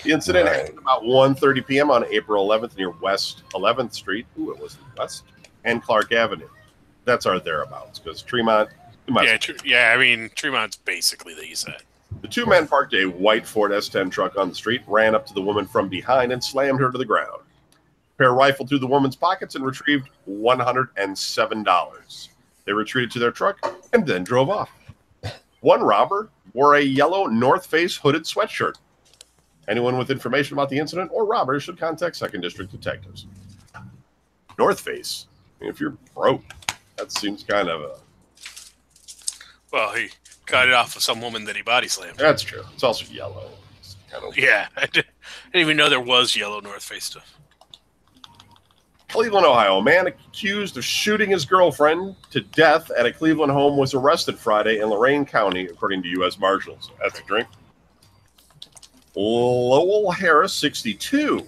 The incident happened about 1:30 p.m. on April 11th near West 11th Street. Ooh, it was West and Clark Avenue. That's our thereabouts because Tremont. I mean, Tremont's basically the east side. The 2 men parked a white Ford S10 truck on the street, ran up to the woman from behind, and slammed her to the ground. The pair rifled through the woman's pockets and retrieved $107. They retreated to their truck and then drove off. One robber wore a yellow North Face hooded sweatshirt. Anyone with information about the incident or robbers should contact 2nd District detectives. North Face. I mean, if you're broke, that seems kind of a... Well, he got it off of some woman that he body slammed. That's true. It's also yellow. It's kind of... Yeah, I didn't even know there was yellow North Face stuff. Cleveland, Ohio. A man accused of shooting his girlfriend to death at a Cleveland home was arrested Friday in Lorain County, according to U.S. Marshals. That's a drink. Lowell Harris, 62.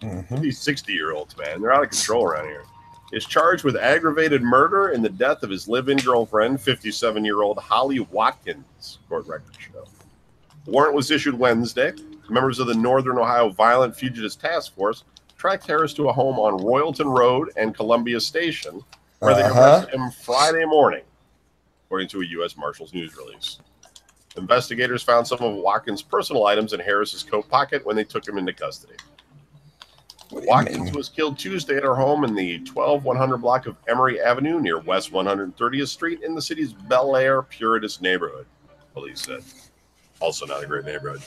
These 60-year-olds, man. They're out of control around here. Is charged with aggravated murder in the death of his live-in girlfriend, 57-year-old Holly Watkins, court records show. The warrant was issued Wednesday. Members of the Northern Ohio Violent Fugitives Task Force tracked Harris to a home on Royalton Road and Columbia Station, where they arrested him Friday morning, according to a U.S. Marshals news release. Investigators found some of Watkins' personal items in Harris's coat pocket when they took him into custody. Watkins was killed Tuesday at her home in the 12100 block of Emory Avenue near West 130th Street in the city's Bel Air Puritas neighborhood, police said. Also not a great neighborhood.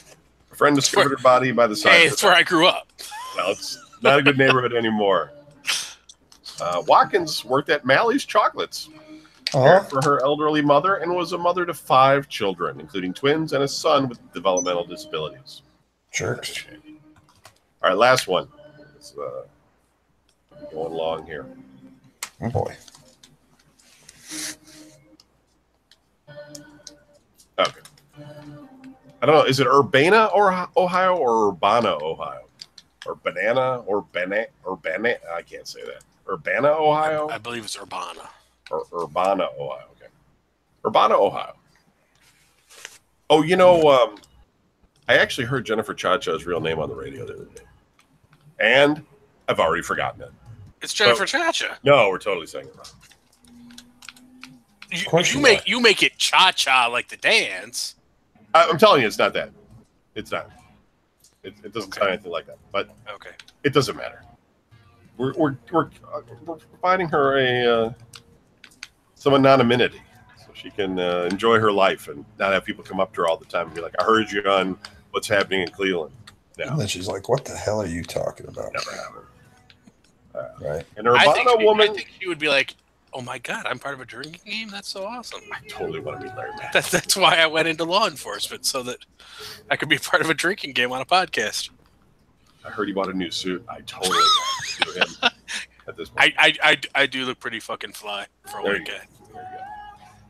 A friend discovered her body by the side. Hey, it's where I grew up. Well, it's not a good neighborhood anymore. Watkins worked at Mally's Chocolates for her elderly mother and was a mother to 5 children, including twins and a son with developmental disabilities. Jerks. All right, last one. It's going long here. Oh, boy. Okay. I don't know. Is it Urbana, or Ohio, or Urbana, Ohio? Or Banana, or Bennett, or Bennett? I can't say that. Urbana, Ohio? I believe it's Urbana. Or Urbana, Ohio. Okay. Urbana, Ohio. Oh, you know, I actually heard Jennifer Cha-Cha's real name on the radio the other day. And I've already forgotten it. It's Jennifer Cha-Cha. No, we're totally saying it wrong. You make it Cha-Cha like the dance. I'm telling you, it's not that. It's not. It doesn't sound anything like that. But it doesn't matter. We're providing her some anonymity so she can enjoy her life and not have people come up to her all the time and be like, "I heard you on what's happening in Cleveland." No. And then she's like, "What the hell are you talking about?" Never happened. Right. And Urbana woman. I think she would be like, "Oh my God, I'm part of a drinking game? That's so awesome." I totally want to be Larry Mack. That's why I went into law enforcement, so that I could be part of a drinking game on a podcast. I heard he bought a new suit. I totally want to do him at this point. I do look pretty fucking fly for a white guy.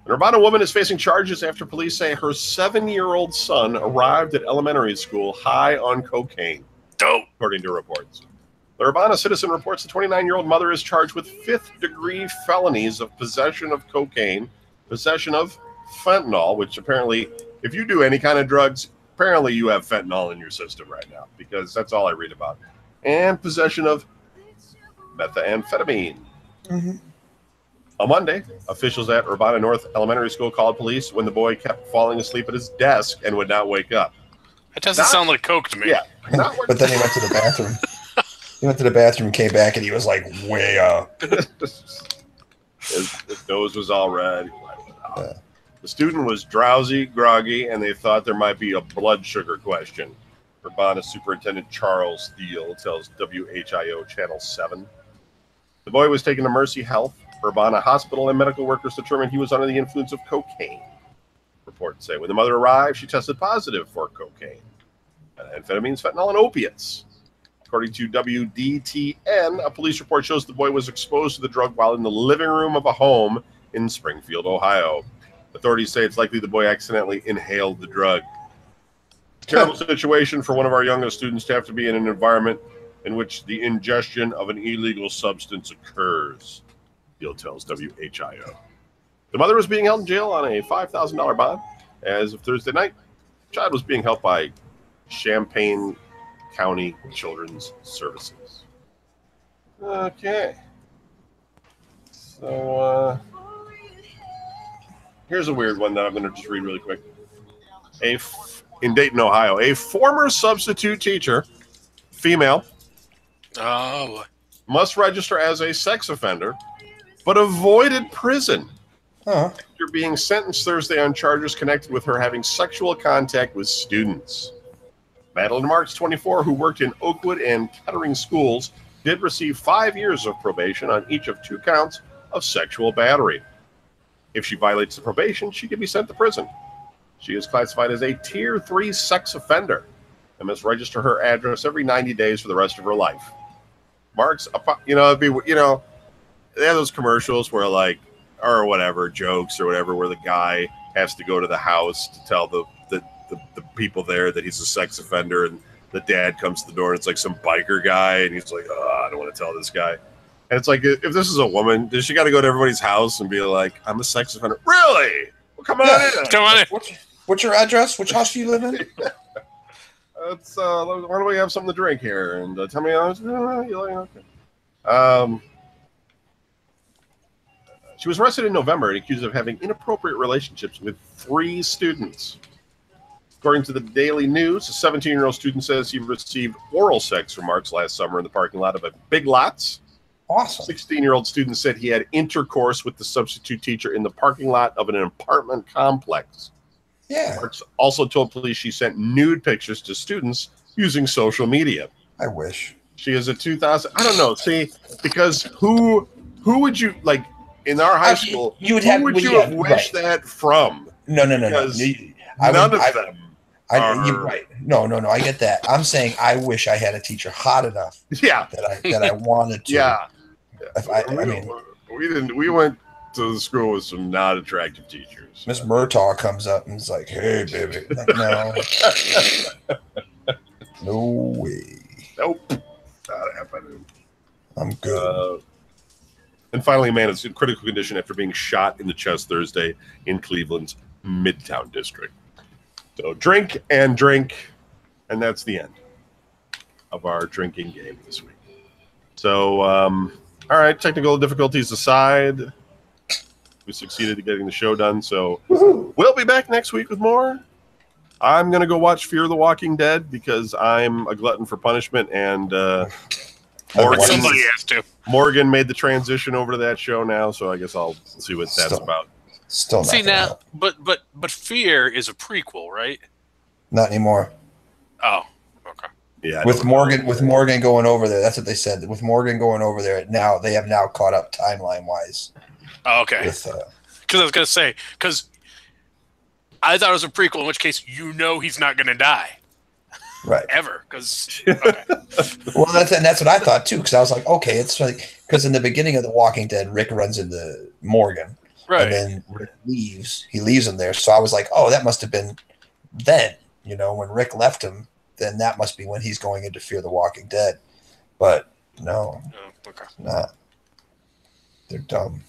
An Urbana woman is facing charges after police say her 7-year-old son arrived at elementary school high on cocaine. Dope. According to reports. The Urbana Citizen reports the 29-year-old mother is charged with 5th-degree felonies of possession of cocaine, possession of fentanyl, which apparently, if you do any kind of drugs, apparently you have fentanyl in your system right now, because that's all I read about. And possession of methamphetamine. Mm-hmm. On Monday, officials at Urbana North Elementary School called police when the boy kept falling asleep at his desk and would not wake up. That doesn't sound like coke to me. Yeah. But then he went to the bathroom. He went to the bathroom, came back, and he was like way up. His nose was all red. Yeah. The student was drowsy, groggy, and they thought there might be a blood sugar question. Urbana Superintendent Charles Steele tells WHIO Channel 7. The boy was taken to Mercy Health. Urbana Hospital and medical workers determined he was under the influence of cocaine. Reports say when the mother arrived, she tested positive for cocaine, amphetamines, fentanyl, and opiates. According to WDTN, a police report shows the boy was exposed to the drug while in the living room of a home in Springfield, Ohio. Authorities say it's likely the boy accidentally inhaled the drug. Terrible situation for one of our youngest students to have to be in an environment in which the ingestion of an illegal substance occurs, Steele tells WHIO. The mother was being held in jail on a $5,000 bond. As of Thursday night, the child was being held by Champaign County Children's Services. Okay. So, here's a weird one that I'm going to just read really quick. In Dayton, Ohio, a former substitute teacher, female, must register as a sex offender, but avoided prison after being sentenced Thursday on charges connected with her having sexual contact with students. Madeline Marks, 24, who worked in Oakwood and Kettering schools, did receive 5 years of probation on each of 2 counts of sexual battery. If she violates the probation, she can be sent to prison. She is classified as a Tier 3 sex offender and must register her address every 90 days for the rest of her life. Marks, it'd be, they have those commercials where or whatever, jokes or whatever, where the guy has to go to the house to tell the people there that he's a sex offender, and the dad comes to the door and it's like some biker guy, and he's like, oh, I don't want to tell this guy. And it's like, if this is a woman, does she got to go to everybody's house and be like, I'm a sex offender? Really? Well, come on in. Come on in. What's your address? Which house do you live in? Why don't we have something to drink here? And tell me, okay. She was arrested in November and accused of having inappropriate relationships with 3 students. According to the Daily News, a 17-year-old student says he received oral sex from Marks last summer in the parking lot of a Big Lots. Awesome. 16-year-old student said he had intercourse with the substitute teacher in the parking lot of an apartment complex. Yeah. Marks also told police she sent nude pictures to students using social media. I wish. She is a 2000. I don't know. See, because who would you like in our high school? You would have wished that from? No. None of them. You're right. No. I get that. I'm saying I wish I had a teacher hot enough. Yeah. That I wanted to. Yeah. We didn't. We went to the school with some not attractive teachers. Miss Murtaugh comes up and is like, "Hey, baby." Like, no. No way. Nope. Not happening. I'm good. And finally, a man is in critical condition after being shot in the chest Thursday in Cleveland's Midtown district. So drink, and that's the end of our drinking game this week. So, all right, technical difficulties aside, we succeeded at getting the show done. So we'll be back next week with more. I'm going to go watch Fear the Walking Dead because I'm a glutton for punishment, and somebody has to. Morgan made the transition over to that show now, so I guess I'll see what that's about. Still not. See now, but Fear is a prequel, right? Not anymore. Oh, okay. Yeah. With Morgan going over there, that's what they said. With Morgan going over there now, they have now caught up timeline wise. Oh, okay. Because I was gonna say, because I thought it was a prequel, in which case he's not gonna die. Right. Ever, because okay. Well, that's what I thought too. Because I was like, okay, it's like because in the beginning of The Walking Dead, Rick runs into Morgan, right, and then Rick leaves. He leaves him there. So I was like, oh, that must have been then. When Rick left him, then that must be when he's going into Fear the Walking Dead. But no, okay, not. They're dumb.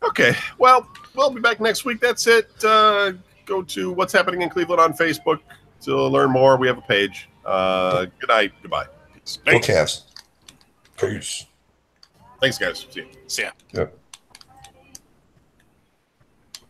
Okay, well, we'll be back next week. That's it. Go to What's Happening in Cleveland on Facebook to learn more. We have a page. Good night. Goodbye. Peace. Go Cavs. Peace. Thanks, guys. See you. See ya. Yep.